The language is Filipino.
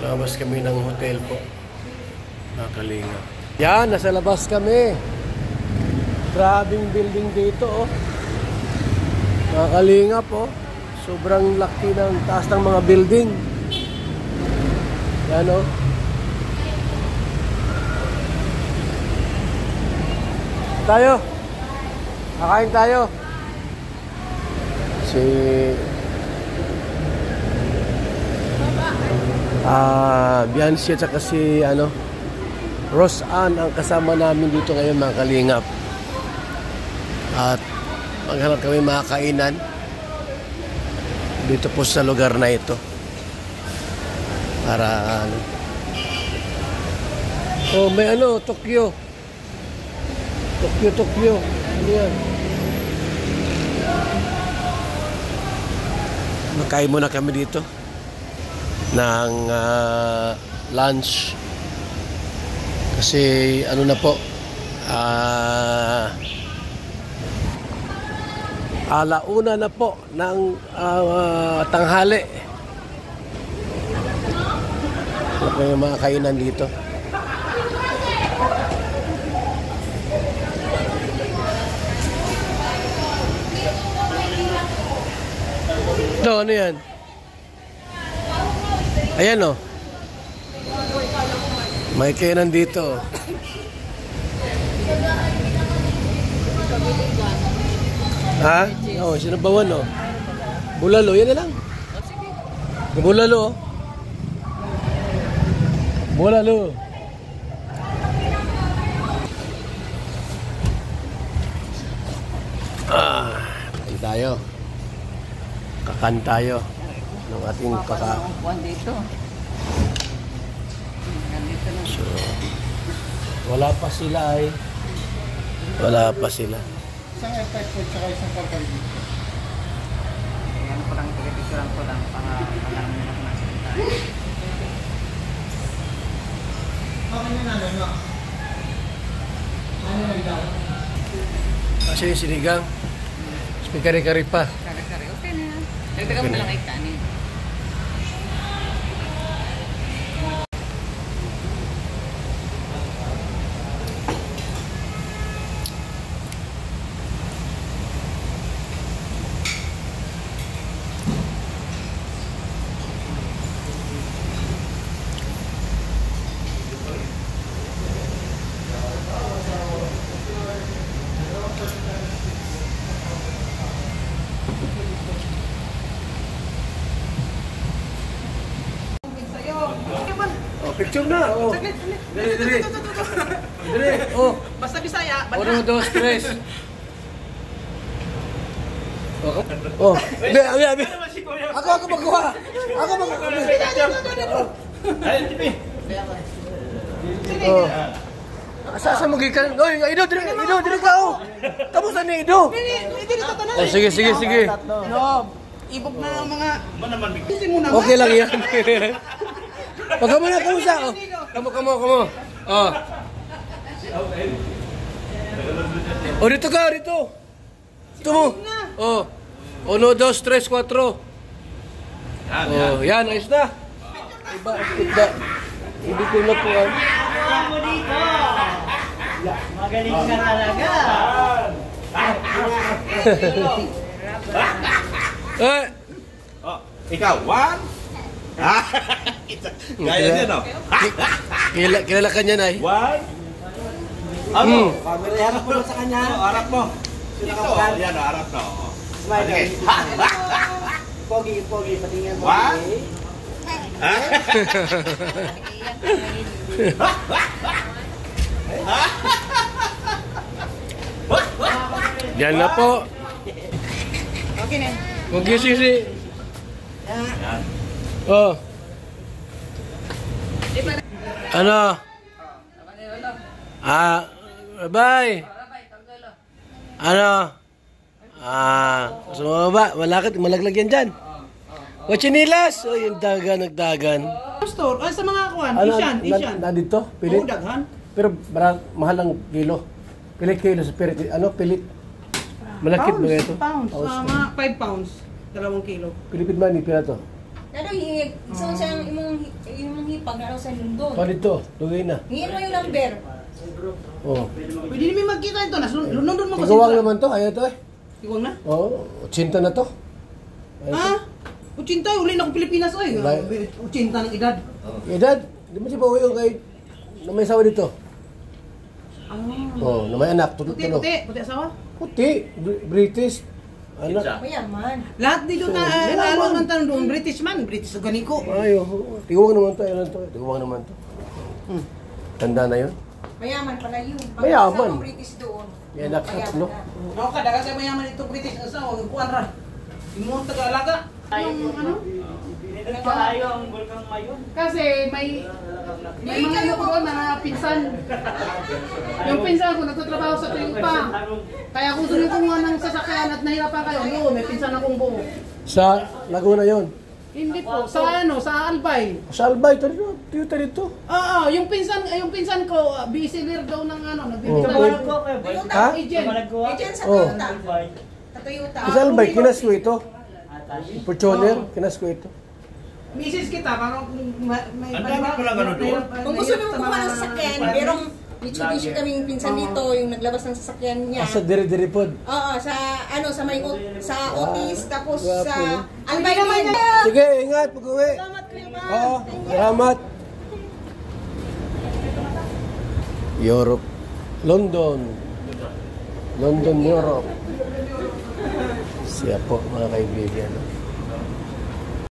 Labas kami ng hotel po. Nakalinga. Yan, nasa labas kami. Grabing building dito, oh. Nakalinga po. Sobrang laki ng taas ng mga building. Yan, oh. Tayo. Kakain tayo. Si Biancy at saka si Rose Ann ang kasama namin dito ngayon, mga kalingap. At maghanap kami mga kainan dito po sa lugar na ito para oh, may Tokyo. Ano yan? Makain muna kami dito ng lunch kasi na po, alauna na po ng tanghali. May mga kainan dito. Ito, ano yan? Ayan, oh. May kainan dito. Ha? Oo, sinabawan, oh. Bulalo, yan na lang. Bulalo, oh. Bulalo. Kain tayo. Kakan tayo ng ating dito. So, wala pa sila eh. Wala pa sila. Isang airtight po tsaka isang karkari dito. Ayan ko lang, picturean ko lang para alam nyo na kung nasa tayo. Okay na namin, no? Ano na daw? Kasi yung sinigang, may kari-kari pa. Kare-kare, okay na yan. Dagdagan mo lang ay kanin. Picture na, oh. Dali. Oh. Basta Bisaya, 1, 2, 3. Oh. Abi. Ako magkuha. Ay, tipi. Oh. Asa mo gikan? Oy, Ido, dire ka, oh. Kamusta ni Ido? Oh, sige. No, ibog na ang mga... Okay lang yan. Pagka mo na, kamusta? Kamu. Oh. Oh, dito ka, dito. Ito mo. Oh. 1, 2, 3, 4. Oh, yan, ayos na. Iba. Hindi ko na po. Ako dito! Magaling ka talaga! Eh! Oh, ikaw, 1. Gaya niya, no? Kilala ka niya, Nay. 1. Ano? Harap mo sa kanya. Harap mo. Ito, yan, harap mo. Smile. Pogi, patingin mo. 1. Yan na po. Okay na. Huwag yung sisi. Oh. Ano? Bye. Ano? Sumaba. Malaglag yan dyan. O, chinilas. O, yung nagdagan. Store, sa mga kuwan, Isyan. Dito? Pilit? Oo, daghan. Pero mahal ang kilo. Pilit kilo sa pilit. Pilit? Malakit ba ito? Pounds. Mga 5 pounds. 2 kilo. Pilipid money, pila to? Nado hihig, isang siyang imong hipag na sa London. Pa dito, lugay na. Hingin mo yung number. Oh. Pwede namin magkita ito. Nandun mo kasi. Tigawang naman to, ayaw to eh. Tigawang na? Oh, 80 na to. Ayaw to. Ha? 80, uli na akong Pilipinas oy. Wala. 80 ng edad. Edad, di mo si Bawi yung kay na may asawa dito. Ah. Oh, na may anak, Puti, tulo. puti asawa? Puti, British. Anak. Mayaman. Lahat dito So, na yaman. lalo man tanong doon British man, British ganiko. Ayo, tigawang naman to, ilan to? Tigawang naman to. Tanda na yun. Mayaman pala yun. Pag Mayaman. sa British doon. May anak mayaman tatlo. na. Ako ka daga sa mayaman ito British asawa, kuan ra. Imo taga-alaga. Yung ano? Kasi may mga ano ko doon, mga pinsan. Yung pinsan ko nagtatrabaho sa Toyota. Kaya kung gusto ko nga ng sasakyan at nahirapan kayo, yun, may pinsan akong buo. Sa Laguna yon. Hindi po, sa ano, sa Albay. Sa Albay, Toyota dito. Oo, yung pinsan ko, busy leader daw ng ano, nagbibigay pwede. Toyota. Ha? agent. Agent sa Oh. Toyota. Sa Toyota. Sa Albay, kinasko ito. Fortuner, kinasko ito. Misis kita parang may Ang dami ko lang ano doon. Kung gusto nyo kumuha ng sasakyan, merong Mitsubishi kaming pinsan dito, yung naglabas ng sasakyan niya. Sa diri-diri pod. Oo, sa ano, sa may sa Otis, tapos Gwapo, sa no? Albay din. Sige, ingat pag-uwi. Salamat, Kuya Bal. Oo, salamat. Europe. London, Europe. Siya po mga kaibigan.